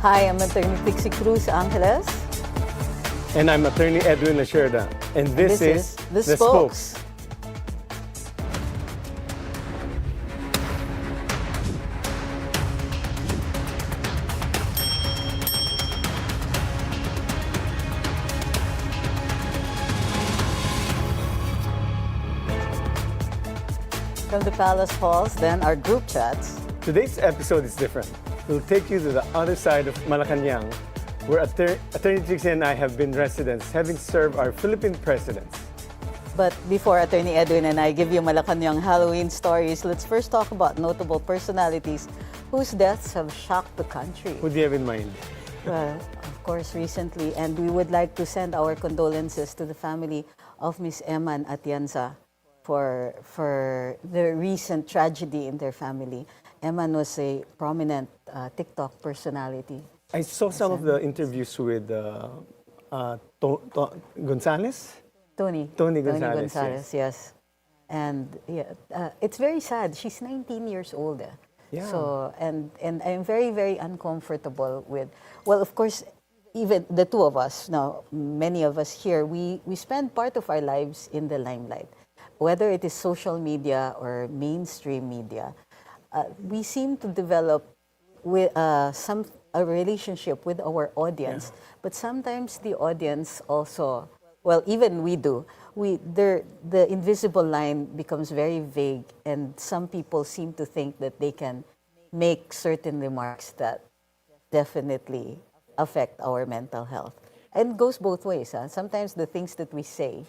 Hi, I'm Attorney Trixie Cruz-Angeles. And I'm Attorney Edwin Lacierda. And this is The Spokes. From the palace halls, then our group chats. Today's episode is different. We'll take you to the other side of Malacañang, where Attorney Trixie and I have been residents, having served our Philippine presidents. But before Attorney Edwin and I give you Malacañang Halloween stories, let's first talk about notable personalities whose deaths have shocked the country. Who do you have in mind? Well, of course, recently, and we would like to send our condolences to the family of Miss Emma and Atienza for the recent tragedy in their family. Emma was a prominent TikTok personality. I saw some of the interviews with Gonzalez? Tony Gonzalez, yes. And yeah, it's very sad. She's 19 years old. Yeah. So, and I'm very, very uncomfortable with, well, of course, even the two of us, now, many of us here, we spend part of our lives in the limelight. Whether it is social media or mainstream media, we seem to develop with a relationship with our audience, but sometimes the audience also, well, even we do, the invisible line becomes very vague, and some people seem to think that they can make certain remarks that definitely affect our mental health. And it goes both ways. Sometimes the things that we say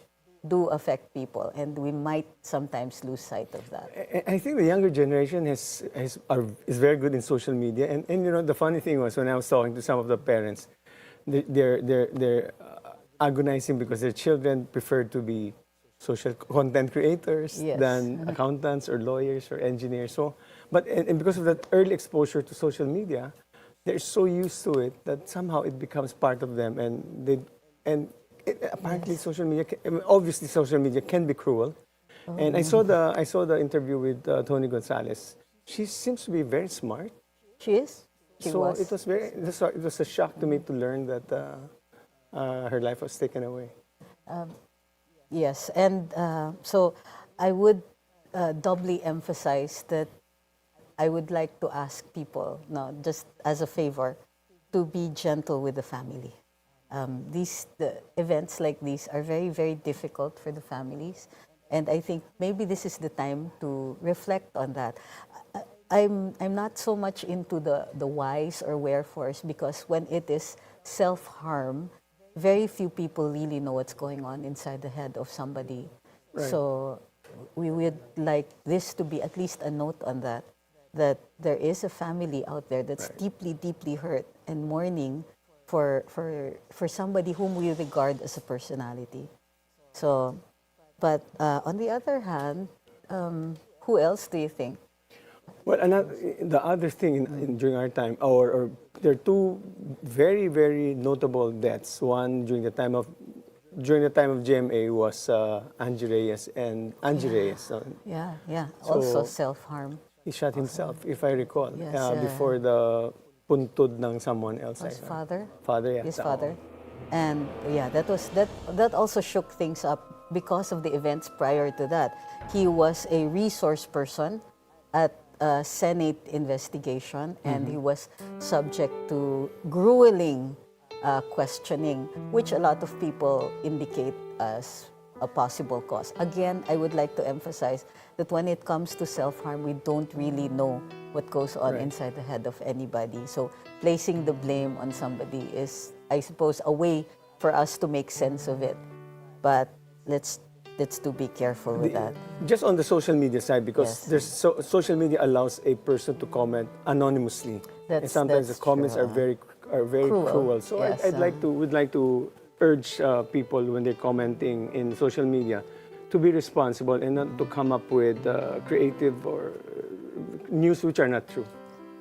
do affect people, and we might sometimes lose sight of that. I think the younger generation is very good in social media, and you know the funny thing was when I was talking to some of the parents, they're agonizing because their children prefer to be social content creators than accountants or lawyers or engineers. So, and because of that early exposure to social media, they're so used to it that somehow it becomes part of them, apparently social media, obviously social media can be cruel. And I saw the interview with Tony Gonzalez. She seems to be very smart. She is. She so was. It was a shock to me to learn that her life was taken away. Yes, and so I would doubly emphasize that I would like to ask people, now just as a favor, to be gentle with the family. The events like these are very, very difficult for the families, and I think maybe this is the time to reflect on that. I'm not so much into the whys or wherefores, because when it is self-harm, very few people really know what's going on inside the head of somebody. Right. So we would like this to be at least a note on that there is a family out there that's deeply, deeply hurt and mourning for somebody whom we regard as a personality. So, but on the other hand, who else do you think? Well, the other thing during our time, or there are two very, very notable deaths. One during the time of GMA was Angie Reyes. Yeah. So Also self-harm. He shot himself, if I recall, Yes, before the puntod ng someone else. His father. Father, yeah. His father. And yeah, that also shook things up because of the events prior to that. He was a resource person at a Senate investigation, and he was subject to grueling questioning, which a lot of people indicate as a possible cause. Again, I would like to emphasize that when it comes to self-harm, we don't really know what goes on inside the head of anybody. So placing the blame on somebody is, I suppose, a way for us to make sense of it. But let's do be careful with that. Just on the social media side, because social media allows a person to comment anonymously, and sometimes the comments are very cruel. So Yes, would like to urge people when they're commenting in social media to be responsible and not to come up with creative or news which are not true.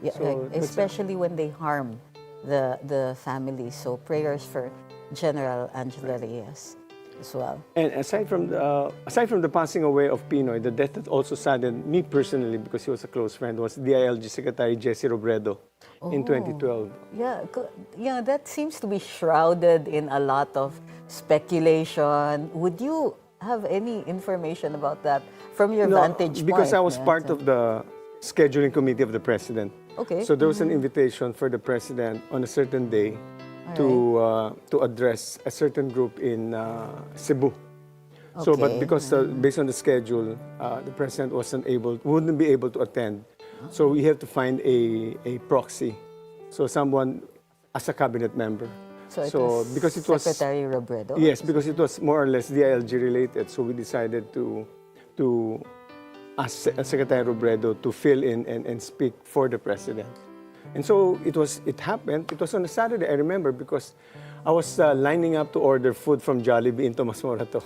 Yeah, So especially when they harm the family. So prayers for General Angela Reyes. as well. And aside from the passing away of Pinoy, the death that also saddened me personally because he was a close friend was DILG Secretary Jesse Robredo in 2012. Yeah, yeah, that seems to be shrouded in a lot of speculation. Would you have any information about that from your vantage point? Because I was part of the scheduling committee of the president. Okay. So there was an invitation for the president on a certain day to address a certain group in Cebu. So, but because based on the schedule, the president wouldn't be able to attend. So we have to find a proxy, so someone as a cabinet member. So because it was Secretary Robredo. Yes, because it was more or less DILG related. So we decided to ask Secretary Robredo to fill in and speak for the president. And so it happened. It was on a Saturday, I remember, because I was lining up to order food from Jollibee in Tomas Morato.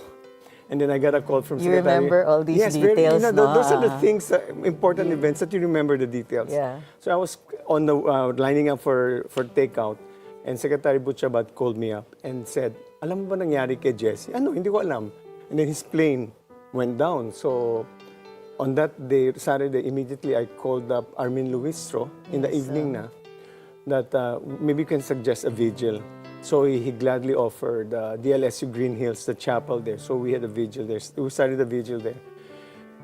And then I got a call from Secretary. You remember all these details, very, no? Those are the things, important events that you remember the details. Yeah. So I was on the lining up for takeout, and Secretary Butchabat called me up and said, "Alam mo ba nangyari kay Jesse?" "Ano, hindi ko alam." And then his plane went down. So on that day, Saturday, immediately I called up Armin Luistro in the evening that maybe you can suggest a vigil. So he gladly offered DLSU Green Hills, the chapel there. So we had a vigil there. We started the vigil there.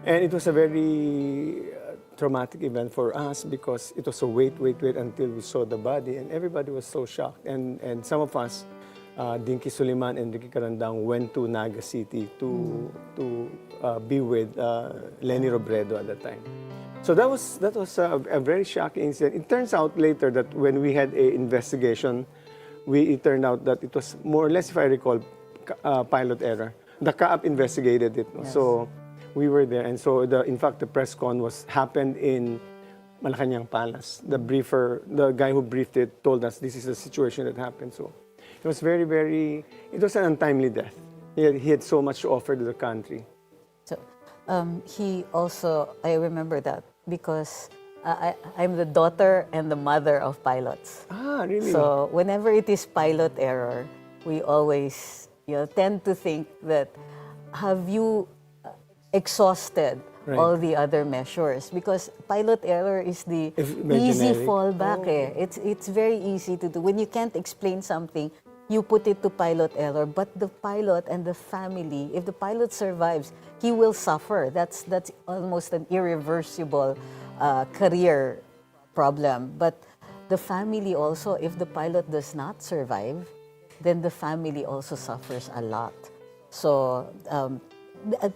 And it was a very traumatic event for us because it was a wait until we saw the body. And everybody was so shocked. And some of us, Dinky Suliman and Ricky Carandang, went to Naga City to be with Lenny Robredo at that time. So that was a very shocking incident. It turns out later that when we had an investigation, it turned out that it was more or less, if I recall, pilot error. The CAAP investigated it. Yes. So we were there. And so, in fact, the press con happened in Malacañang Palace. The guy who briefed it told us this is the situation that happened. So it was it was an untimely death. He had so much to offer to the country. So he also, I remember that because I'm the daughter and the mother of pilots. Ah, really? So whenever it is pilot error, we always tend to think that, have you exhausted all the other measures? Because pilot error is the easy fallback. It's very easy to do. When you can't explain something, you put it to pilot error. But the pilot and the family, if the pilot survives, he will suffer. That's almost an irreversible career problem. But the family also, if the pilot does not survive, then the family also suffers a lot. So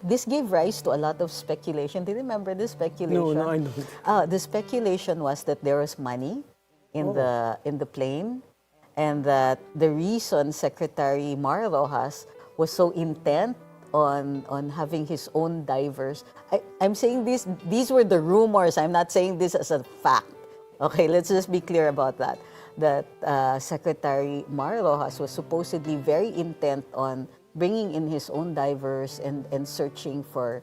this gave rise to a lot of speculation. Do you remember the speculation? No, I don't. The speculation was that there was money in the plane, and that the reason Secretary Mar Rojas was so intent on having his own divers. I'm saying these were the rumors. I'm not saying this as a fact. Okay, let's just be clear about that. That Secretary Mar Rojas was supposedly very intent on bringing in his own divers and searching for,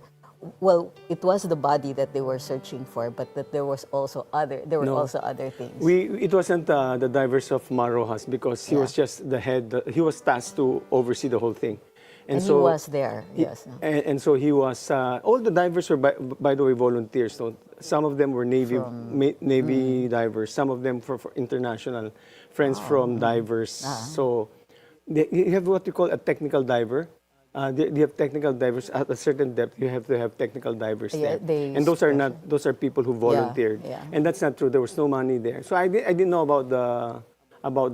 well, it was the body that they were searching for, but that there were also other things. It wasn't the divers of Mar Rojas because he was just the head. He was tasked to oversee the whole thing. And so, he was there, yes. And so he was, all the divers were, by the way, volunteers. So some of them were Navy divers, some of them for international friends from divers. So you have what you call a technical diver. You have technical divers at a certain depth. You have to have technical divers there. And those are people who volunteered. And that's not true. There was no money there. So I didn't know about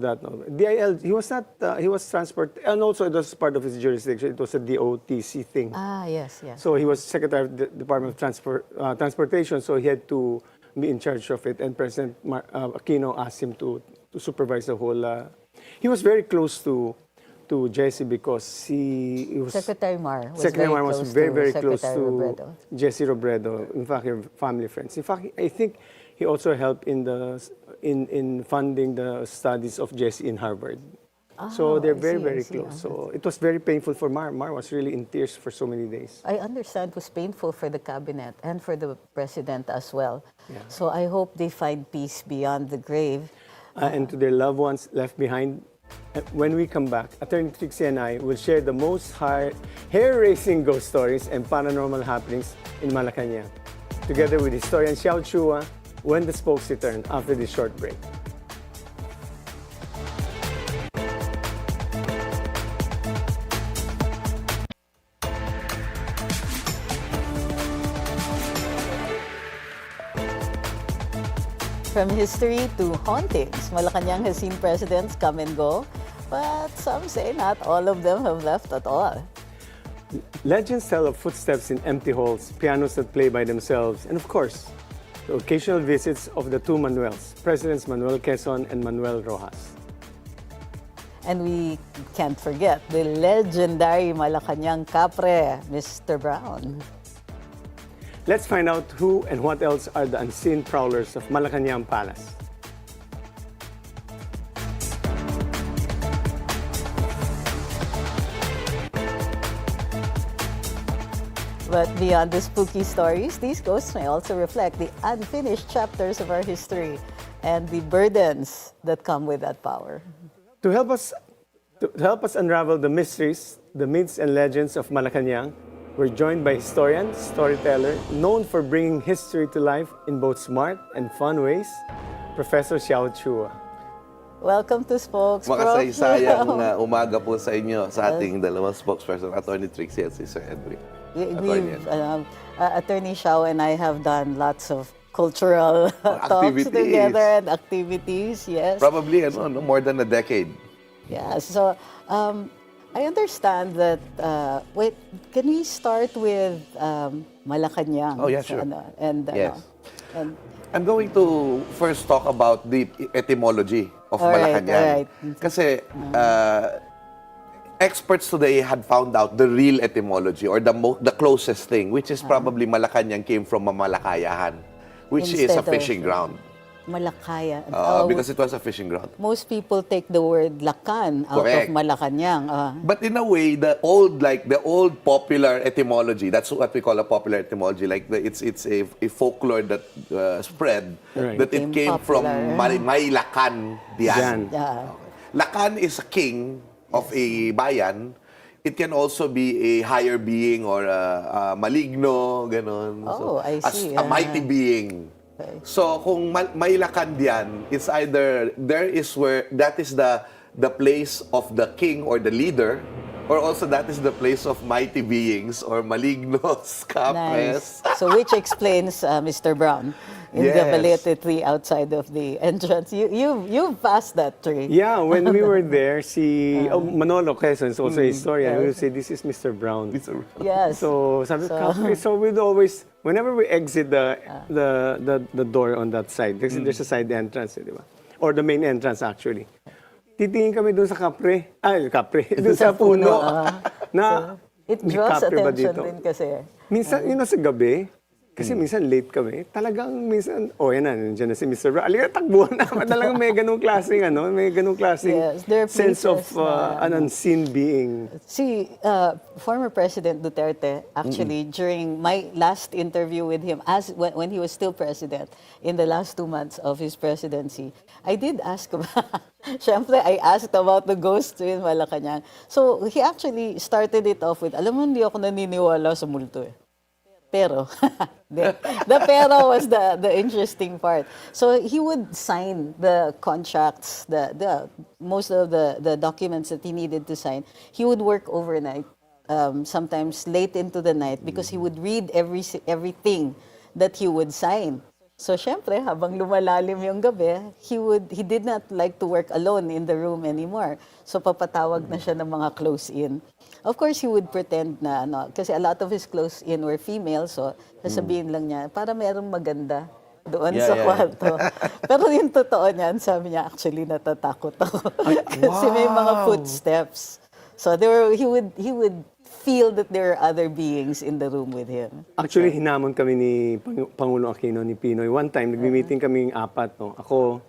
that. No. DIL, he was transport, and also it was part of his jurisdiction. It was a DOTC thing. Yes. So he was Secretary of the Department of Transportation, so he had to be in charge of it. And President Aquino asked him to supervise the whole. He was very close to Jesse because he was Secretary Mar was very close to Jesse Robredo. In fact, they're family friends. In fact, I think he also helped in funding the studies of Jesse in Harvard. So they're very close. So it was very painful for Mar. Mar was really in tears for so many days. I understand it was painful for the cabinet and for the president as well. Yeah. So I hope they find peace beyond the grave. And to their loved ones left behind When we come back, Attorney Trixie and I will share the most hair-raising ghost stories and paranormal happenings in Malacañang, together with historian Xiao Chua, when the spokes return after this short break. From history to hauntings, Malacañang has seen presidents come and go, but some say not all of them have left at all. Legends tell of footsteps in empty halls, pianos that play by themselves, and of course, the occasional visits of the two Manuels, Presidents Manuel Quezon and Manuel Roxas. And we can't forget the legendary Malacañang Kapre, Mr. Brown. Let's find out who and what else are the unseen prowlers of Malacañang Palace. But beyond the spooky stories, these ghosts may also reflect the unfinished chapters of our history and the burdens that come with that power. To help us unravel the mysteries, the myths and legends of Malacañang, we're joined by historian, storyteller, known for bringing history to life in both smart and fun ways, Professor Xiao Chua. Welcome to Spokes, Prof. Makasaysayang umaga po sa inyo, sa ating dalawang spokesperson, Attorney Trixie at si Sir Edwin. Attorney Xiao and I have done lots of cultural talks together and activities, yes. Probably more than a decade. Yeah, so I understand that, wait, can we start with Malacañang? Oh, yeah, sure. Yes. I'm going to first talk about the etymology of Malacañang. Kasi experts today had found out the real etymology or the closest thing, which is probably Malacañang came from Malakayahan, which is a fishing ground. Malakaya. Because it was a fishing ground. Most people take the word Lakan out of Malacañang. But in a way, the old popular etymology, that's what we call a popular etymology, like it's a folklore that spread, that it came from May Lakan Diyan. Lakan is a king of a bayan. It can also be a higher being or a maligno, ganon. Oh, I see. A mighty being. Okay. So kung may lakan diyan, it's either that is the place of the king or the leader, or also that is the place of mighty beings or malignos, kapres. Nice. So which explains Mr. Brown in the balete tree outside of the entrance. You passed that tree. Yeah, when we were there, Manolo Quezon is also a historian. We would say, this is Mr. Brown. Yes. So we'd always, whenever we exit the door on that side, because there's a side entrance, di ba? Or the main entrance actually. Titingin kami doon sa kapre. Doon sa puno. It draws attention din kasi. Minsan, sa gabi, kasi minsan late kami, talagang minsan, yan na, nandiyan na si Mr. Brown. Alika, takbuhan na. Talagang may ganung klaseng, sense of an unseen being. See, former President Duterte, actually, during my last interview with him, when he was still president, in the last 2 months of his presidency, I did ask about, syempre, I asked about the ghosts in Malacañang. So, he actually started it off with, alam mo, hindi ako naniniwala sa multo eh. Pero, the pero was the interesting part. So he would sign the contracts, the most of the documents that he needed to sign. He would work overnight, sometimes late into the night, because he would read everything that he would sign. So syempre, habang lumalalim yung gabi, he did not like to work alone in the room anymore. So papatawag na siya ng mga close-in. Of course, he would pretend na, kasi a lot of his close-in were female, so sasabihin lang niya, para merong maganda doon sa kwarto. Pero yung totoo niyan, sabi niya, actually natatakot ako. Kasi may mga footsteps. So he would feel that there are other beings in the room with him. Actually, hinamon kami ni Pangulong Aquino, ni Pinoy. One time, nagmi-meeting kaming apat. Ako,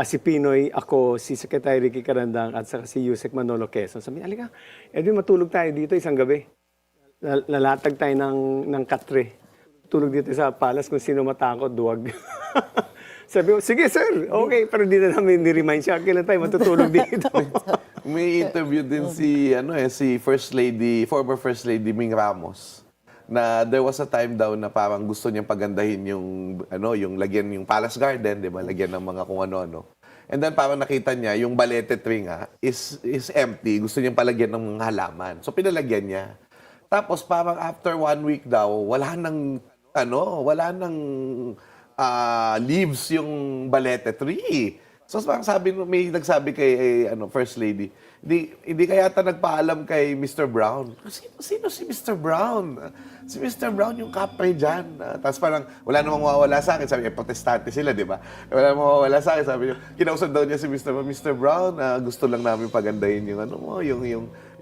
si Pinoy, ako, si Secretary Ricky Carandang, at saka si Yusek Manolo Quezon. Sabi, alika, Edwin, matulog tayo dito isang gabi. Lalatag tayo ng katre. Tulog dito sa palace, kung sino matakot, duwag. Sabi ko, sige sir, okay. Pero di na namin ni-remind siya, kailan tayo matutulog dito. May interview din si former First Lady Ming Ramos, na there was a time daw na parang gusto niyang pagandahin yung lagyan yung Palace Garden, 'di ba? Lagyan ng mga kung ano-ano. And then parang nakita niya yung balete tree nga is empty, gusto niyang palagyan ng mga halaman. So pinalagyan niya. Tapos parang after 1 week daw, wala nang leaves yung balete tree. So parang may nagsabi kay First Lady, hindi kaya nagpaalam kay Mr. Brown. Sino si Mr. Brown? Si Mr. Brown yung kapre dyan. Tapos parang wala namang mawawala sa akin. Sabi, protestante sila, di ba? Wala namang mawawala sa akin. Sabi niya, kinausap daw niya si Mr. Brown, gusto lang namin pagandahin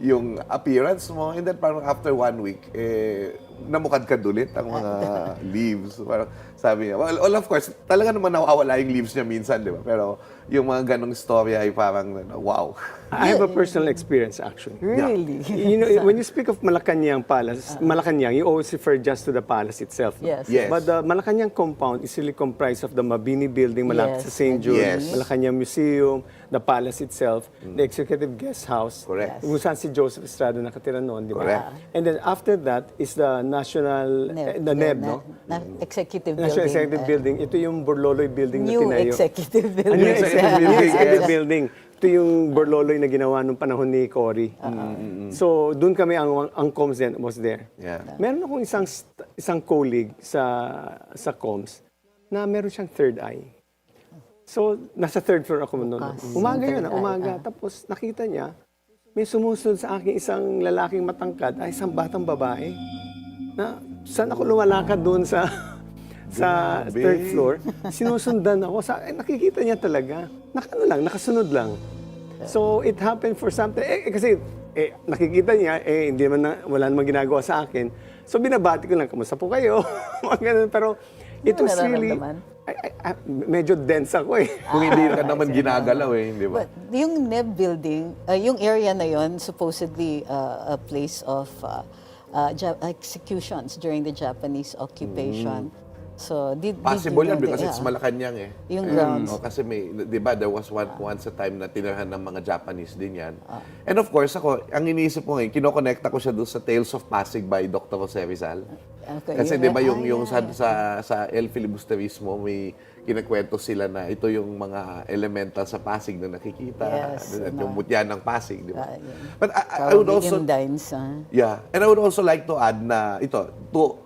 yung appearance mo. And then parang after 1 week, namukadkad ulit ang mga leaves. Parang sabi niya, well, of course, talaga naman nawawala yung leaves niya minsan, di ba? Pero yung mga ganong storya ay parang, wow. I have a personal experience actually. Really? You know, when you speak of Malacañang Palace, Malacañang, you always refer just to the palace itself. Yes. Yes. But the Malacañang compound is really comprised of the Mabini building, malapit sa St. Jude, Yes. Malacañang Museum, the palace itself, the executive guest house, Correct. kung saan si Joseph Estrada nakatira noon, di ba? Correct. And then after that is the National, the NEB, no? Executive National Building. Executive Building. Ito yung Borloloy building na New tinayo. Executive Ano Building. yung executive building? Yes. Executive building. Ito yung Borloloy na ginawa nung panahon ni Cory. So, doon kami, ang comms then was there. Yeah. Meron akong isang colleague sa comms na meron siyang third eye. So, nasa third floor ako noon. Umaga yun, umaga. Tapos, nakita niya, may sumusunod sa akin isang lalaking matangkad, ay isang batang babae. Na, saan ako lumalakad doon sa third floor? Sinusundan ako. Nakikita niya talaga. Nakasunod lang. So, it happened for something. Kasi, nakikita niya, wala namang ginagawa sa akin. So, binabati ko lang, kamusta po kayo? Mga ganun. Pero, it was really, medyo dense ako eh. Kung hindi ka naman ginagalaw di ba? But yung NEB building, yung area na yon supposedly a place of executions during the Japanese occupation. So, Possible yan because it's Malacañang Yung grounds. Kasi di ba, there was once a time na tinirahan ng mga Japanese din yan. And of course, ako, ang iniisip ko ngayon, kinokonekta ko siya doon sa Tales of Pasig by Dr. Jose Rizal. Okay. Kasi di ba yung sa El Filibusterismo, may kinakwento sila na ito yung mga elemental sa Pasig na nakikita. Yes, At yung mutya ng Pasig, di ba? Yeah. But I would also... Yeah. And I would also like to add na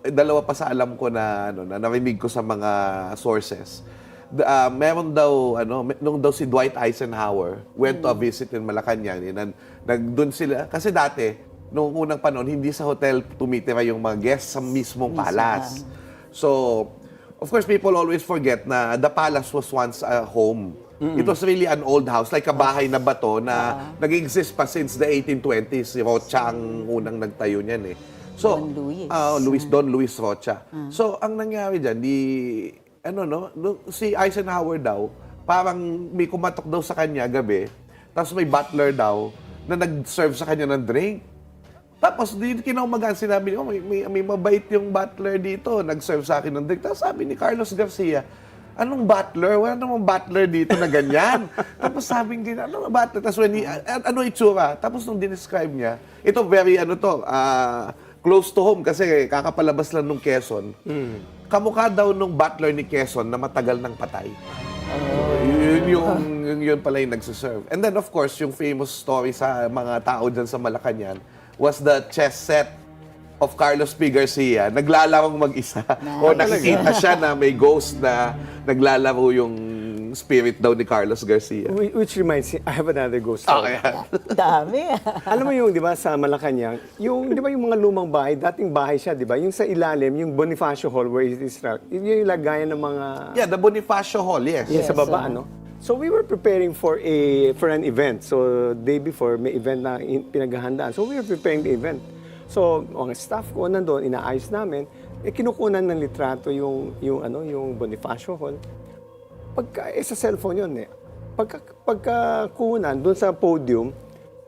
dalawa pa sa alam ko na narinig ko sa mga sources. Meron daw nung daw si Dwight Eisenhower went to a visit in Malacañang, doon sila kasi dati nung unang panahon hindi sa hotel tumitira yung mga guests sa mismong palace. So, of course, people always forget na the palace was once a home. It was really an old house, like a bahay na bato na nag-exist pa since the 1820s. Si Rocha ang unang nagtayo niyan So, Don Luis Rocha. So, ang nangyari dyan, si Eisenhower daw, parang may kumatok daw sa kanya gabi, tapos may butler daw na nag-serve sa kanya ng drink. Tapos, kinaumagaan sinabi niya, may mabait yung butler dito, nag-serve sa akin ng drink. Tapos sabi ni Carlos Garcia, anong butler? Wala namang butler dito na ganyan. Tapos sabi niya, anong butler? Tapos ano itsura? Tapos nung dinescribe niya, ito very, close to home kasi kakapalabas lang nung Quezon. Kamukha daw nung butler ni Quezon na matagal nang patay. Yun pala yung nagsiserve. And then of course, yung famous story sa mga tao dyan sa Malacañang was the chess set of Carlos P. Garcia. Naglalarong mag-isa. O nakikita siya na may ghost na naglalaro yung spirit daw ni Carlos Garcia. Which reminds me, I have another ghost story. Dami. Alam mo yung, di ba, sa Malacañang, di ba yung mga lumang bahay, dating bahay siya, di ba? Yung sa ilalim, yung Bonifacio Hall where it is, yun yung lagayan ng mga... Yeah, the Bonifacio Hall, yes. Yes, sa baba, no? So we were preparing for an event. So day before, may event na pinaghahandaan. So we were preparing the event. So ang staff ko nandoon, inaayos namin, kinukunan ng litrato yung Bonifacio Hall. Sa cellphone yun Pagkakunan, doon sa podium,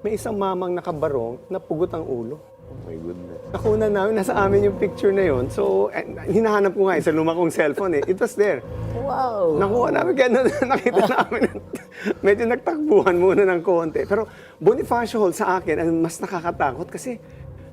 may isang mamang nakabarong na pugot ang ulo. Oh my goodness. Nakunan namin, nasa amin yung picture na yun. So, hinahanap ko nga sa luma kong cellphone It was there. Wow. Nakuha namin, kaya nakita namin. Medyo nagtakbuhan muna ng konti. Pero Bonifacio Hall sa akin, ang mas nakakatakot kasi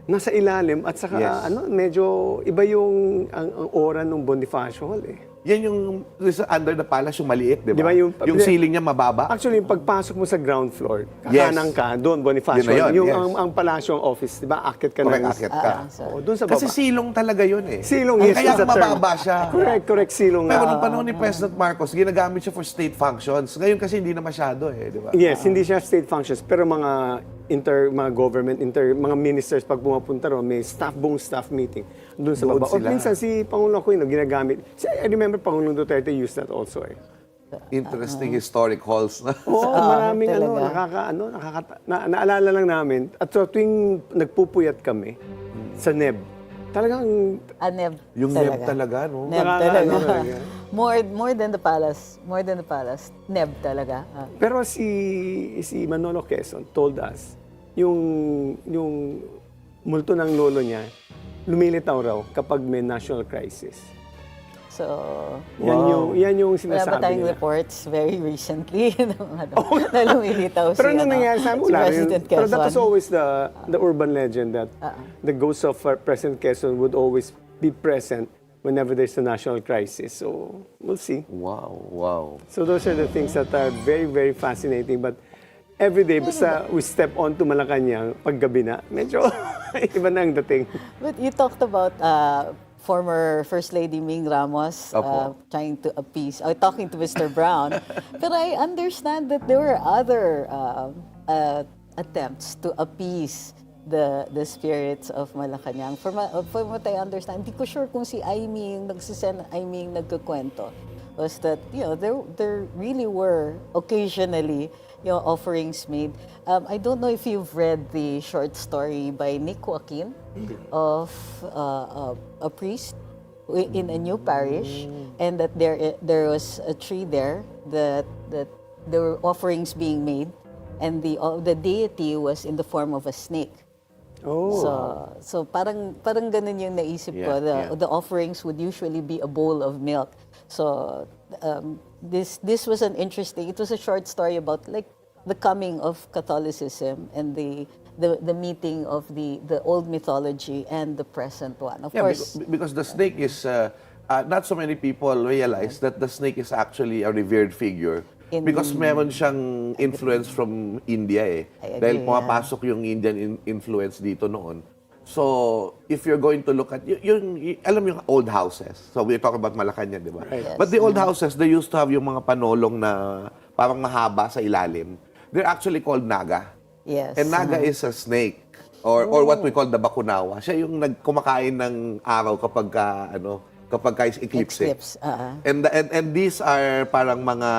nasa ilalim at saka medyo iba yung ang aura ng Bonifacio Hall Yan yung under the palace, yung maliit, di ba? Di ba yung ceiling niya mababa? Actually, yung pagpasok mo sa ground floor, kakanan ka, doon, Bonifacio. Yun na ang palasyo, ang office, di ba? Akit ka Correct, na. akit ka. Doon sa baba. Kasi silong talaga yun Silong, yes. Kaya is a term. mababa siya. Correct, silong. Pero nung panahon ni President Marcos, ginagamit siya for state functions. Ngayon kasi hindi na masyado di ba? Yes, hindi siya state functions, pero mga government, mga ministers, pag pumapunta ron, may buong staff meeting doon sa baba. O minsan si Pangulong Aquino ginagamit. I remember Pangulong Duterte used that also Interesting historic halls na. Oo, maraming talaga. naalala lang namin. At so, tuwing nagpupuyat kami sa NEB, talagang Neb Yung neb talaga, no? Neb talaga. talaga. More than the palace. More than the palace. Neb talaga. Pero si Manolo Quezon told us, yung multo ng lolo niya, lumilitaw raw kapag may national crisis. So, Yan yung wala sinasabi ba tayong nila. reports very recently na lumilitaw Pero nung nangyari sa amin, wala rin. President Pero that was Quezon. always the urban legend that the ghost of President Quezon would always be present whenever there's a national crisis. So, we'll see. Wow. So those are the things that are very, very fascinating. But every day, basta we step onto Malacañang, paggabi na, medyo iba na ang dating. But you talked about former First Lady Ming Ramos trying to appease, talking to Mr. Brown. But I understand that there were other attempts to appease the spirits of Malacañang. From what I understand, hindi ko sure kung si Aimee nagkukwento, was that there really were occasionally offerings made. I don't know if you've read the short story by Nick Joaquin of a priest in a new parish, and that there was a tree there that there were offerings being made, and the deity was in the form of a snake. Oh. So parang ganun yung naisip ko. The offerings would usually be a bowl of milk. So this was an interesting. It was a short story about like the coming of Catholicism and the meeting of the old mythology and the present one. Of course, because the snake is not so many people realize that the snake is actually a revered figure. Because meron siyang influence from India Dahil pumapasok yung Indian influence dito noon. So, if you're going to look at, alam yung old houses. So, we're talking about Malacañang, di ba? Right. But the old houses, they used to have yung mga panolong na parang mahaba sa ilalim. They're actually called naga. yes. And naga is a snake. Or what we call the bakunawa. Siya yung kumakain ng araw kapag eclipse. And these are parang mga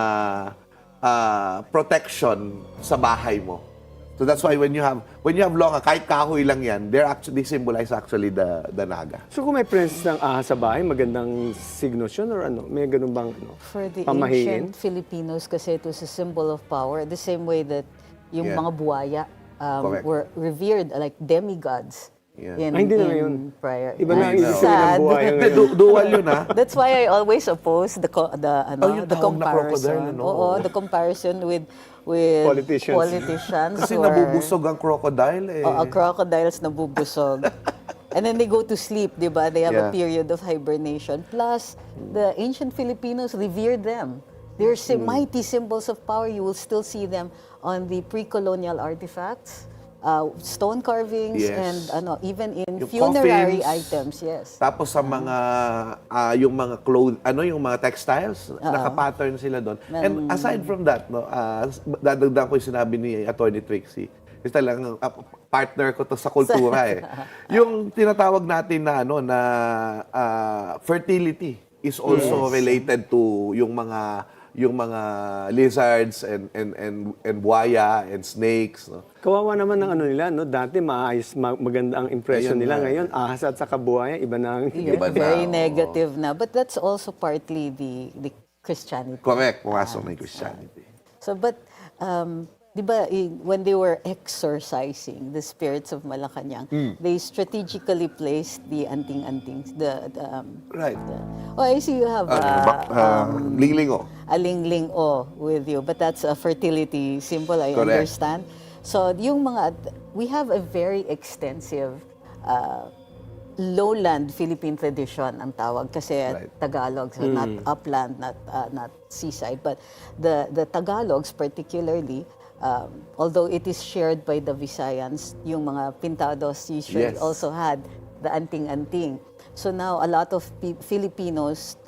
protection sa bahay mo. So that's why when you have long, kahit kahoy lang yan, they symbolize actually the naga. So kung may presence ng ahas sa bahay, magandang signos yun or ano? May ganun bang For the pamahiin? ancient Filipinos, kasi it was a symbol of power. The same way that yung mga buhaya Correct. were revered like demigods. Yeah. Hindi na yun. Prior. Iba na It's yung ibig sabihin ng sad. buhay ngayon. Dual yun That's why I always oppose the yung the tawag na crocodile, comparison. ano? Oo, the comparison with politicians. Kasi who nabubusog ang crocodile crocodiles nabubusog. And then they go to sleep, di ba? They have a period of hibernation. Plus, the ancient Filipinos revered them. They're mighty symbols of power. You will still see them on the pre-colonial artifacts. Stone carvings, Yes. and even in Yung funerary coffins. items, yes. Tapos sa mga yung mga yung mga textiles, naka-pattern sila doon. And aside from that, dadagdag ko yung sinabi ni Attorney Trixie. Is talagang partner ko to sa kultura Yung tinatawag natin na na fertility is also related to yung mga lizards and buhaya and snakes. Kawawa naman ng nila, Dati maayos, maganda ang impression Ayun nila. na. Ngayon, ahas at saka buhaya, iba na ang... Iba na, Very oo. negative na. But that's also partly the Christianity. Correct, pumasok na yung Christianity. So, but di ba, when they were exorcising the spirits of Malacañang, they strategically placed the anting-antings, Right. I see you have Linglingo. a ling-ling-o with you, but that's a fertility symbol, I Correct. understand. So, we have a very extensive lowland Philippine tradition ang tawag kasi Right. Tagalog, so not upland, not seaside, but the Tagalogs particularly, although it is shared by the Visayans, yung mga pintados usually Yes. also had the anting-anting. So now a lot of Filipinos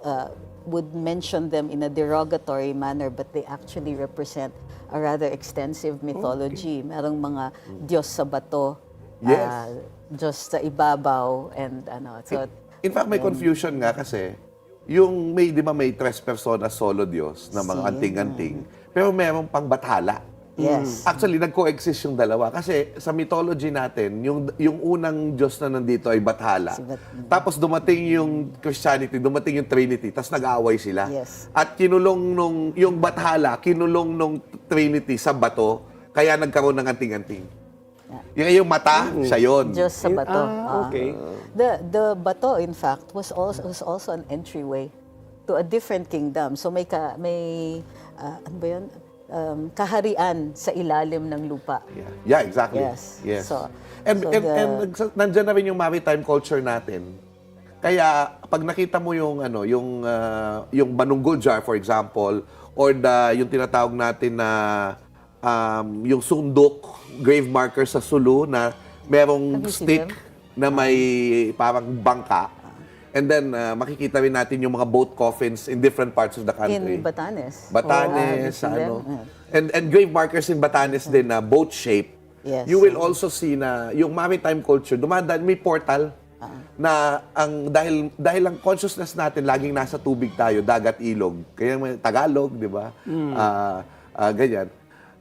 would mention them in a derogatory manner, but they actually represent a rather extensive mythology. Merong mga Diyos sa bato, Yes. Diyos sa ibabaw, and ano. So, In fact, may confusion nga kasi, yung di ba may tres personas solo Diyos na mga anting-anting, pero merong pang bathala. yes. Actually, nag-coexist yung dalawa. Kasi sa mythology natin, yung unang Diyos na nandito ay Bathala. Tapos dumating yung Christianity, dumating yung Trinity, tapos nag-aaway sila. Yes. At yung Bathala, kinulong nung Trinity sa bato, kaya nagkaroon ng anting-anting. Yung mata, siya yun. Diyos sa bato. Okay. The bato, in fact, was also an entryway to a different kingdom. So may ano ba yun? Kaharian sa ilalim ng lupa. Yeah, exactly. Yes. Yes. So, and so nandyan na rin yung maritime culture natin. Kaya pag nakita mo yung yung manunggol jar, for example, or yung tinatawag natin na yung sundok, grave marker sa Sulu na merong Have you seen stick them? na may parang bangka. And then, makikita rin natin yung mga boat coffins in different parts of the country. in Batanes. Batanes, Have you seen them? And grave markers in Batanes din na boat shape. Yes. You will also see na yung maritime culture, dumadaan, may portal na dahil ang consciousness natin, laging nasa tubig tayo, dagat, ilog. Kaya may Tagalog, di ba? Ganyan.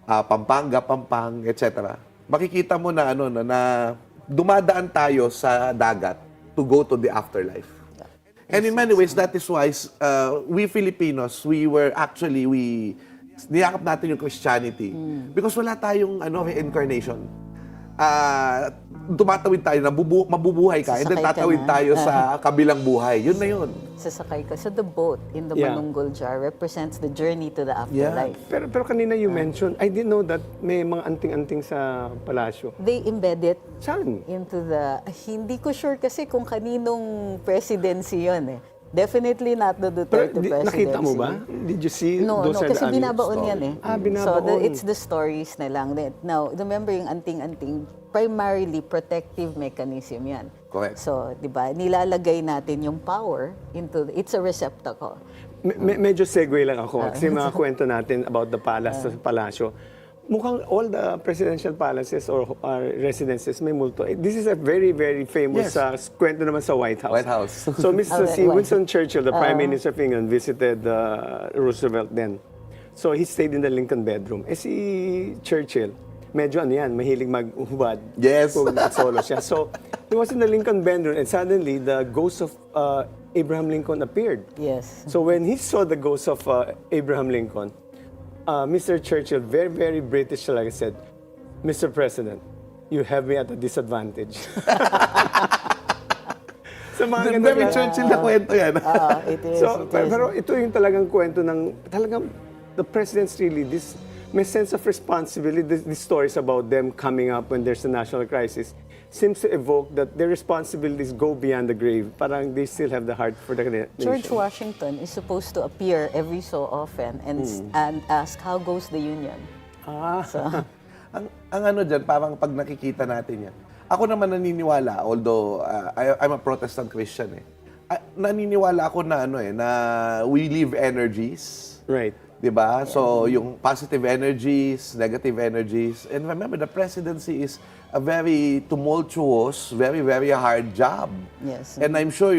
Pampanga, Pampang, etc. Makikita mo na na dumadaan tayo sa dagat to go to the afterlife. And in many ways, that is why we Filipinos, niyakap natin yung Christianity. Because wala tayong reincarnation. Tumatawid tayo, mabubuhay ka, and then Sasakay ka tatawid na. tayo sa kabilang buhay. Yun na yun. Sasakay ka. So the boat in the manunggol jar represents the journey to the afterlife. Pero kanina you mentioned, I didn't know that may mga anting-anting sa palasyo. They embed it Saan? into hindi ko sure kasi kung kaninong presidency yun eh. Definitely not the Duterte presidency. Nakita mo ba? Did you see? No, those are kasi the binabaon yan eh. Binabaon. So it's the stories na lang. Now, remember yung anting-anting, primarily protective mechanism yan. Correct. So, di ba, nilalagay natin yung power it's a receptacle. Medyo segue lang ako. Kasi mga kwento natin about the palace sa palasyo. Mukhang all the presidential palaces or residences may multo. This is a very, very famous kwento naman sa White House. White House. So Mr. Winston Churchill, the Prime Minister of England, visited Roosevelt then. So he stayed in the Lincoln bedroom. Si Churchill, medyo mahilig mag-uhubad. Yes. Kung solo siya. So he was in the Lincoln bedroom and suddenly the ghost of Abraham Lincoln appeared. Yes. So when he saw the ghost of Abraham Lincoln, Mr. Churchill, very, very British, like I said, Mr. President, you have me at a disadvantage. So, mga Very Churchill na kwento yan. It is. Pero ito yung talagang kwento ng, talagang, the presidents really, may sense of responsibility, these stories about them coming up when there's a national crisis, seems to evoke that their responsibilities go beyond the grave. Parang they still have the heart for the nation. George Washington is supposed to appear every so often and ask, how goes the Union? So, ang dyan, parang pag nakikita natin yan. Ako naman naniniwala, although I'm a Protestant Christian naniniwala ako na na we live energies. Right. Diba? So, yung positive energies, negative energies. And remember, the presidency is a very tumultuous, very, very hard job. Yes. And I'm sure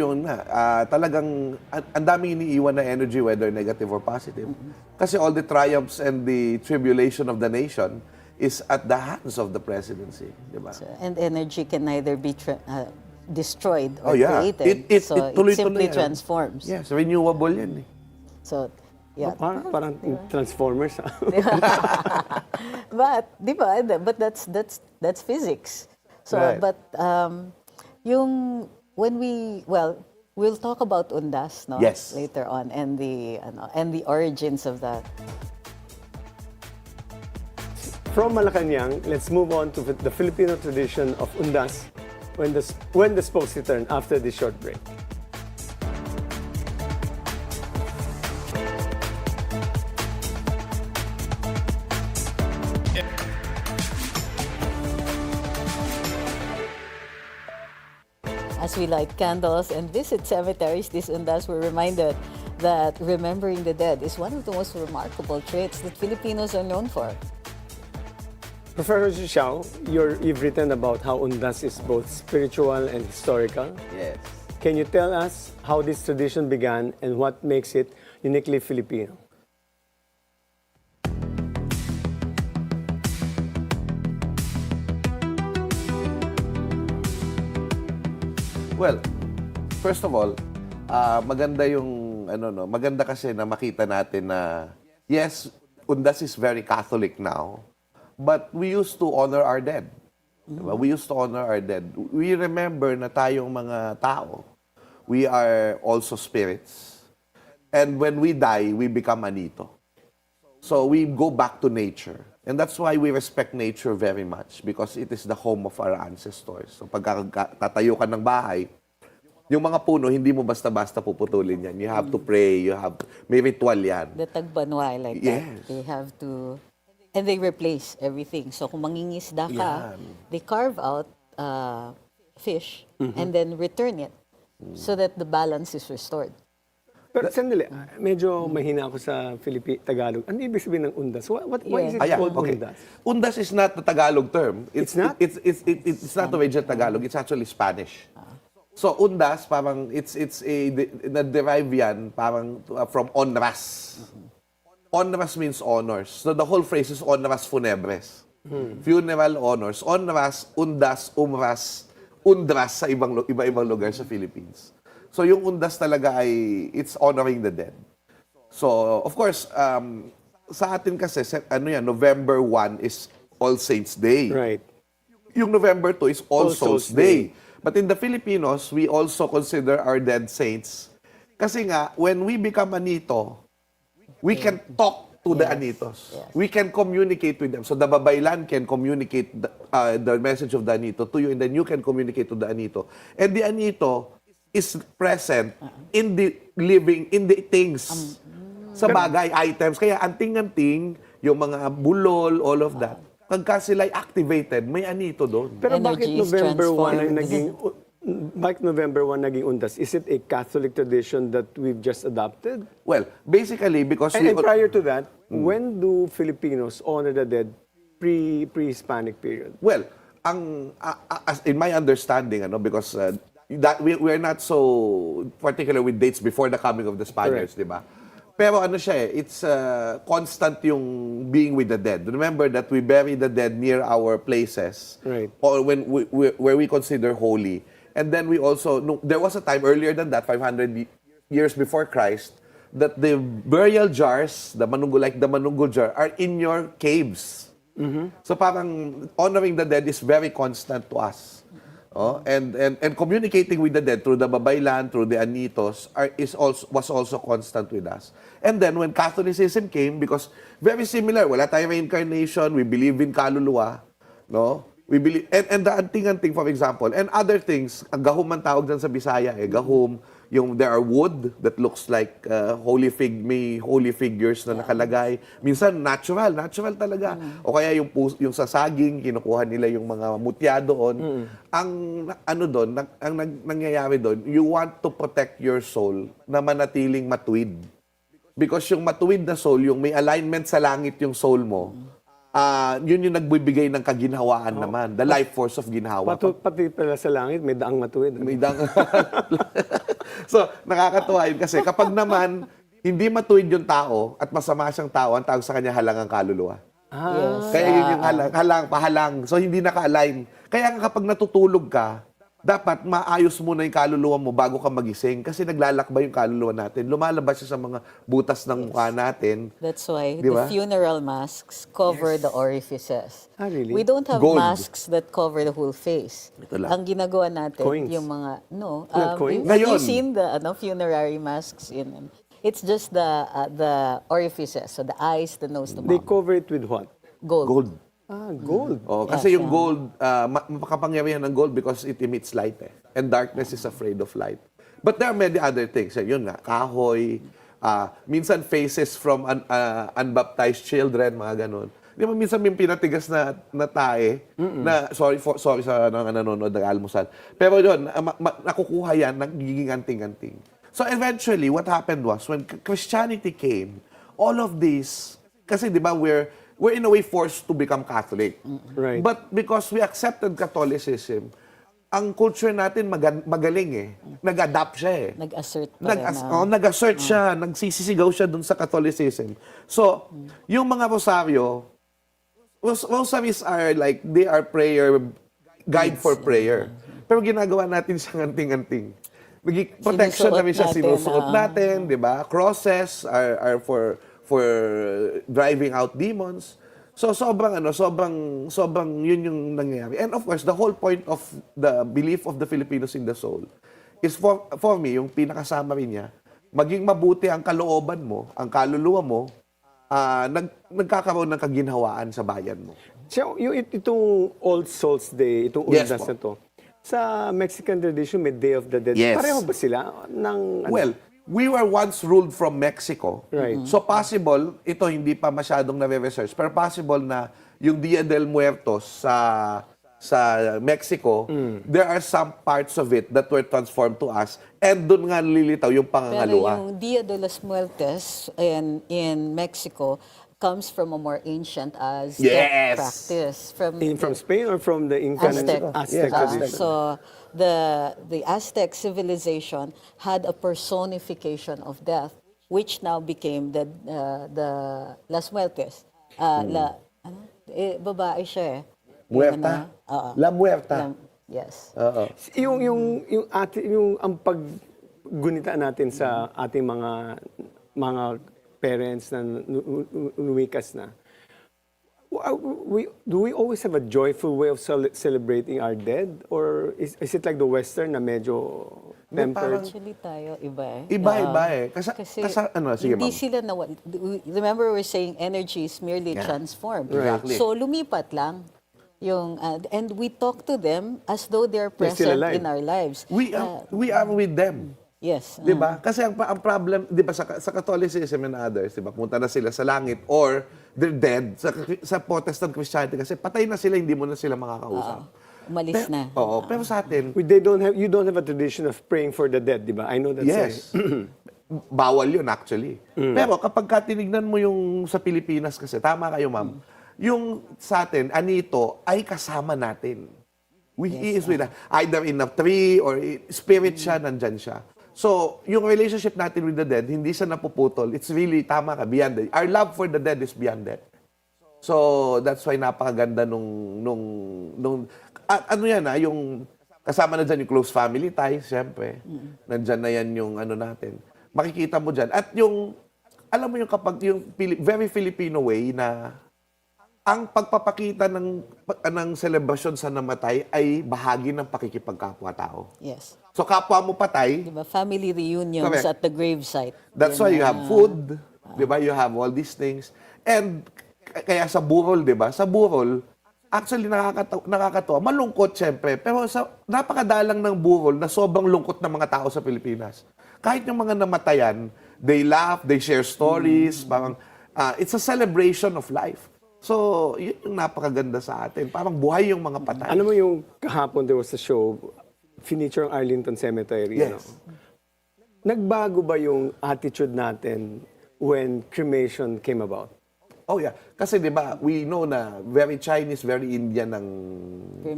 talagang ang daming iniiwan na energy, whether negative or positive. Kasi all the triumphs and the tribulation of the nation is at the hands of the presidency. Diba? and energy can neither be destroyed or Oh, yeah. created. It so it tuloy-tuloy simply yan. transforms. Yes, renewable yan. So Yeah. Parang Transformers. But, di ba? But that's physics. So, Right. but we'll talk about Undas, no? Yes. Later on, and the origins of that. From Malacañang, let's move on to the Filipino tradition of Undas when the spokes return after this short break. As we light candles and visit cemeteries, these Undas were reminded that remembering the dead is one of the most remarkable traits that Filipinos are known for. Professor Xiao, you've written about how Undas is both spiritual and historical. Yes. Can you tell us how this tradition began and what makes it uniquely Filipino? Well, first of all, maganda yung maganda kasi na makita natin na yes, Undas is very Catholic now, but we used to honor our dead. Diba? We used to honor our dead. We remember na tayong mga tao, we are also spirits. And when we die, we become anito. So we go back to nature. And that's why we respect nature very much because it is the home of our ancestors. So pag tatayo ka ng bahay, yung mga puno, hindi mo basta-basta puputulin yan. You have to pray, may ritual yan. The tagbanway like Yes. that. They have to, and they replace everything. So kung mangingisda ka, Yan. they carve out fish and then return it so that the balance is restored. Pero sandali, medyo mahina ako sa Tagalog. Ano ibig sabihin ng Undas? Why is it Ayan, called okay. Undas? Undas is not the Tagalog term. It's not? It's not original Tagalog. It's actually Spanish. So Undas, parang na-derive yan parang from honras. Honras means honors. So the whole phrase is honras funebres. Funeral honors. Honras, undas, umras, undras sa iba-ibang lugar sa Philippines. So yung Undas talaga ay it's honoring the dead. So of course, sa atin kasi November 1 is All Saints Day. Right. Yung November 2 is All Souls Souls Day. Day. But in the Filipinos, we also consider our dead saints. Kasi nga, when we become anito, we can talk to the anitos. Yes. We can communicate with them. So the babaylan can communicate the message of the anito to you, and then you can communicate to the anito. And the anito is present in the living, in the things, sa bagay, items. Kaya anting-anting, yung mga bulol, all of that. Pagka sila'y activated, may anito doon. Pero bakit Energy is November 1 transformed. bakit November 1 naging Undas? Is it a Catholic tradition that we've just adopted? Well, basically, because And prior to that, when do Filipinos honor the dead pre-Hispanic period? Well, as in my understanding, because that we're not so particular with dates before the coming of the Spaniards, di ba? Pero it's constant yung being with the dead. Remember that we bury the dead near our places, Right. or where we consider holy. And then we also, there was a time earlier than that, 500 years before Christ, that the burial jars, the manunggul jar, are in your caves. So parang honoring the dead is very constant to us. And communicating with the dead through the babaylan, through the anitos, was also constant with us. And then when Catholicism came, because very similar, wala tayong reincarnation, we believe in kaluluwa, no? We believe, and the anting-anting, for example, and other things, ang gahum ang tawag dyan sa Bisaya, gahum, there are wood that looks like holy figures na nakalagay. Minsan natural talaga. O kaya yung sa saging, kinukuha nila yung mga mutya doon. Ang nangyayari doon, you want to protect your soul na manatiling matuwid. Because yung matuwid na soul, yung may alignment sa langit yung soul mo, yun yung nagbibigay ng kaginhawaan naman. The life force of ginhawa. Pati pala sa langit, may daang matuwid. May So, nakakatuwa yun kasi kapag naman hindi matuwid yung tao at masama siyang tao, ang tawag sa kanya halangang kaluluwa. Yes. Kaya yun yung pahalang. So, hindi naka-align. Kaya nga kapag natutulog ka, dapat maayos muna yung kaluluwa mo bago ka magising kasi naglalakbay yung kaluluwa natin. Lumalabas siya sa mga butas ng mukha natin. That's why Di the ba? funeral masks cover the orifices. Ah, really? We don't have Gold. masks that cover the whole face. Ito lang. Ang ginagawa natin, Coins. yung mga, Not coins? have you Ngayon. seen the funerary masks in? It's just the orifices, so the eyes, the nose, the They mouth. cover it with what? Gold. Gold. Ah, gold. Oh, kasi Yes, yung gold, makapangyarihan ng gold because it emits light eh. And darkness is afraid of light. But there are many other things. Yun nga, kahoy, minsan faces from unbaptized children, mga ganun. Di ba minsan may pinatigas na tae, na sorry sa nanonood ng almusal. Pero yun, nakukuha yan, nagiging anting-anting. So eventually, what happened was, when Christianity came, all of these, kasi di ba we're in a way forced to become Catholic. Right. But because we accepted Catholicism, ang culture natin magaling eh. Nag-adapt siya eh. Nag-assert pa rin. Nag-assert siya, nagsisisigaw siya dun sa Catholicism. So, yung mga rosaries are like, they are prayer, guide for prayer. Pero ginagawa natin siyang anting-anting. Protection namin siya, sinusuot natin, di ba? Crosses are for driving out demons. So sobrang yun yung nangyayari. And of course, the whole point of the belief of the Filipinos in the soul is for me, yung pinakasama rin niya, maging mabuti ang kalooban mo, ang kaluluwa mo, nagkakaroon ng kaginhawaan sa bayan mo. So, itong All Souls Day, itong Yes, Undas po. na to, sa Mexican tradition, may Day of the Dead. Yes. Pareho ba sila? Well, we were once ruled from Mexico. Right. So possible, ito hindi pa masyadong nare-research, pero possible na yung Dia del Muertos sa Mexico, there are some parts of it that were transformed to us, and doon nga lilitaw yung Pero pangangalawa. yung Dia de los Muertos in Mexico comes from a more ancient Aztec Yes. practice. From Spain or from the Inca? Aztec. Aztec Yes, tradition. So the Aztec civilization had a personification of death, which now became the Las Muertes. Babae siya eh. Muerta? La Muerta. Yes. Oo. yung ang paggunita natin sa ating mga parents na nuwikas na, do we always have a joyful way of celebrating our dead? Or is it like the Western na medyo tempered? Actually tayo, iba eh. Iba-iba eh. Kasi sige hindi ma'am. sila remember we're saying energy is merely transformed. Exactly. So lumipat lang yung and we talk to them as though they're They're still present alive. in our lives. We are with them. Yes. 'Di ba? Kasi ang problem, 'di ba sa Catholicism and others, 'di ba? Punta na sila sa langit or they're dead sa Protestant Christianity kasi patay na sila, hindi mo na sila makakausap. Umalis na. Oo, pero sa atin, You don't have a tradition of praying for the dead, di ba? I know that's yes. Bawal 'yun actually. Pero kapag tinignan mo yung sa Pilipinas kasi, tama kayo ma'am, yung sa atin, anito ay kasama natin. He is with us. Either in a tree or spirit siya, nandyan siya. So, yung relationship natin with the dead, hindi siya napuputol. It's really, tama ka, beyond death. Our love for the dead is beyond death. So, that's why napakaganda ano yan yung kasama na dyan yung close family ties, siyempre. Nandyan na yan yung ano natin. Makikita mo dyan. At yung, alam mo yung kapag, yung very Filipino way na ang pagpapakita ng selebrasyon sa namatay ay bahagi ng pakikipagkapwa-tao. Yes. So kapwa mo patay, Diba? Family reunions Correct. at the gravesite. that's why you have food, 'di ba? You have all these things. And kaya sa burol, 'di ba? Sa burol, actually nakakatawa. Malungkot syempre, pero napakadalang ng burol na sobrang lungkot ng mga tao sa Pilipinas. Kahit yung mga namatayan, they laugh, they share stories, parang it's a celebration of life. So, yun yung napakaganda sa atin. Parang buhay yung mga patay. Alam mo yung kahapon there was a show, finiture ang Arlington Cemetery. Yes. Ano? Nagbago ba yung attitude natin when cremation came about? Oh yeah. Kasi 'di ba, we know na very Chinese, very Indian ng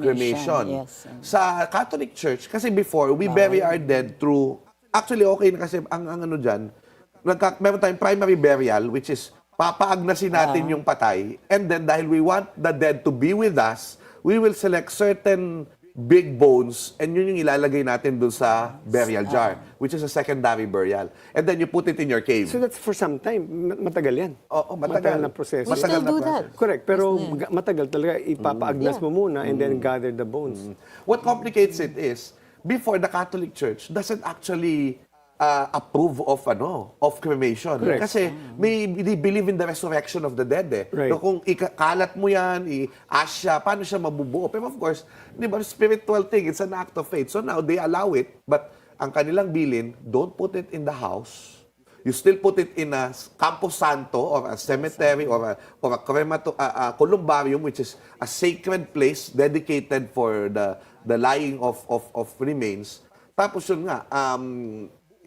cremation. Yes. Sa Catholic Church, kasi before we bury our dead through actually okay na kasi ang ano diyan, meron tayong primary burial which is papaagnasin natin yung patay, and then dahil we want the dead to be with us, we will select certain big bones, and yun yung ilalagay natin dun sa burial jar, which is a secondary burial. And then you put it in your cave. So that's for some time. Matagal yan. Oo, matagal. Na proseso. We still do that. Correct. Pero matagal talaga. Ipapaagnas mo muna and then gather the bones. What complicates it is, before the Catholic Church doesn't actually approve of cremation. Correct. Kasi they believe in the resurrection of the dead eh. Right. So kung ikalat mo yan, i-ash siya, paano siya mabubuo? Pero of course, di ba, spiritual thing, it's an act of faith. So now they allow it, but ang kanilang bilin, don't put it in the house. You still put it in a Campo Santo or a cemetery or a columbarium, which is a sacred place dedicated for the lying of remains. Tapos yun nga,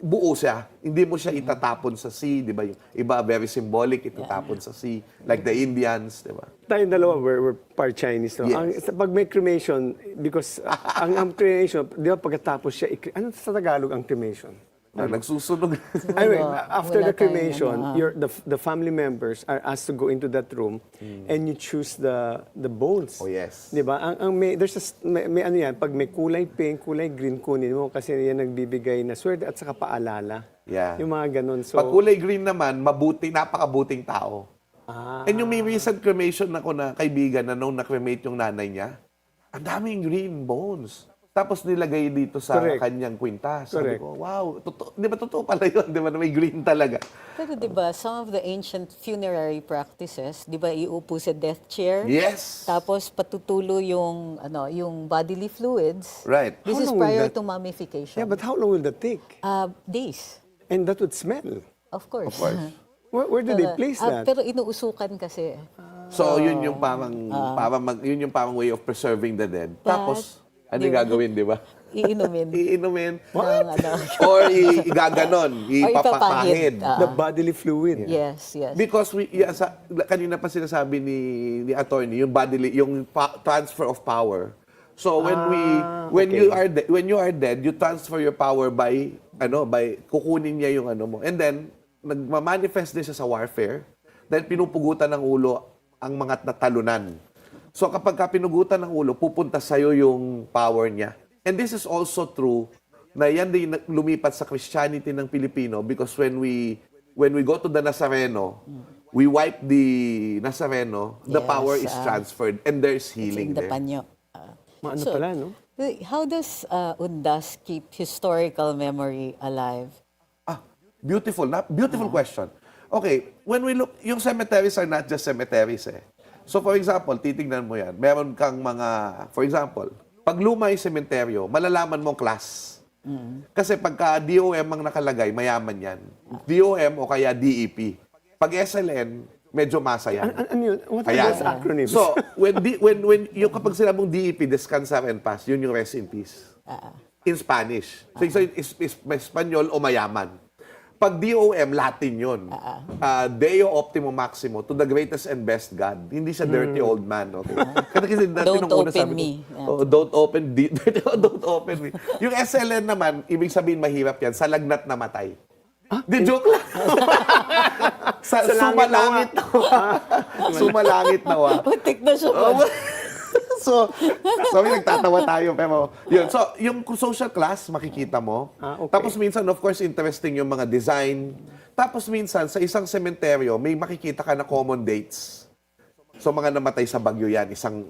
buo siya. Hindi mo siya itatapon sa sea, di ba? Yung iba, very symbolic, itatapon sa sea. Like the Indians, di ba? Tayong dalawa, we're part Chinese. No? Yes. Pag may cremation, because ang cremation, di ba pagkatapos siya, ano sa Tagalog ang cremation? Nagsusunog. Anyway, after wala the cremation, tayong, the family members are asked to go into that room and you choose the bones. Oh, yes. Di ba? May ano yan, pag may kulay pink, kulay green, kunin mo kasi yan nagbibigay na swerte at saka paalala. Yeah. Yung mga ganun. So, Pag kulay green naman, napakabuting tao. And yung may recent cremation ako na kaibigan na nung na-cremate yung nanay niya, ang daming green bones. Tapos nilagay dito sa kanyang kwintas. Sabi ko, wow, di ba totoo pala yun? Di ba na may green talaga? Pero di ba, some of the ancient funerary practices, di ba, iupo sa death chair? Yes. Tapos patutulo yung bodily fluids. Right. This How is long will prior that- to mummification. yeah, but how long will that take? Days, And that would smell. of course. Of course. Where do they place that? Pero inuusukan kasi. So, yun yung parang way of preserving the dead. Tapos, ano yung gagawin, di ba? Iinumin. Iinumin. Ng, Or igaganon, ipapahid. The bodily fluid. Yes, yes. Because kanina pa sinasabi ni attorney, yung transfer of power. So when you are dead, you transfer your power by kukunin niya yung mo. And then nagma-manifest din siya sa warfare dahil pinupugutan ng ulo ang mga natalunan. So kapag pinugutan ng ulo, pupunta sa'yo yung power niya. And this is also true na yan din lumipat sa Christianity ng Pilipino because when we go to the Nazareno, we wipe the Nazareno, the power is transferred and there's healing in the there. panyo. Ano pala, no? How does Undas keep historical memory alive? Beautiful question. Okay, when we look, yung cemeteries are not just cemeteries eh. So for example, titignan mo yan, meron kang for example, pag luma yung sementeryo, malalaman mong class. Kasi pagka DOM ang nakalagay, mayaman yan. DOM o kaya DEP. Pag SLN, medyo masa yan. Ano yun? What are those acronyms? So, when yung kapag sinabong DEP, Descansar and Paz, yun yung rest in peace. In Spanish. So, is Espanyol o mayaman. Pag DOM, Latin yun. Deo Optimo Maximo, to the greatest and best God. Hindi siya dirty old man. Okay? Kasi Don't open me. Don't open me. Yung SLN naman, ibig sabihin mahirap yan, sa lagnat na matay. Di joke lang. Sumalangit nawa. Sumalangit nawa. Putik na siya. So, nagtatawa tayo. Pero, yun. So, yung social class, makikita mo. Okay. Tapos minsan, of course, interesting yung mga design. Tapos minsan, sa isang sementeryo, may makikita ka na common dates. So, mga namatay sa bagyo yan. Isang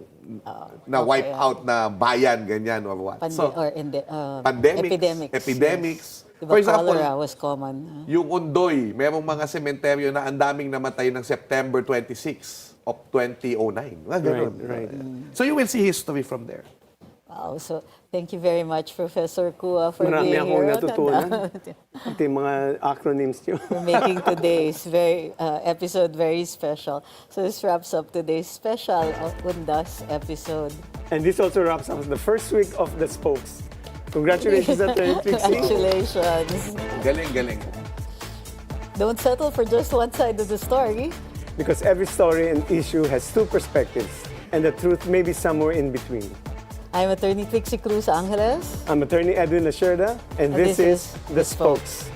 na-wipe out na bayan, ganyan, or what. Epidemics. Diba, For example, cholera was common. yung Undoy, merong mga sementeryo na ang daming namatay ng September 26 of 2009. Ganun. Right. So you will see history from there. Wow, so thank you very much, Professor Chua, for Marami being akong here. natutunan. Ito yung mga acronyms nyo. For making today's episode very special. So this wraps up today's special Undas episode. And this also wraps up the first week of The Spokes. Congratulations, Attorney Trixie. Congratulations. Galing. Don't settle for just one side of the story. Because every story and issue has two perspectives, and the truth may be somewhere in between. I'm Attorney Trixie Cruz-Angeles. I'm Attorney Edwin Lacierda, and this is The Spokes.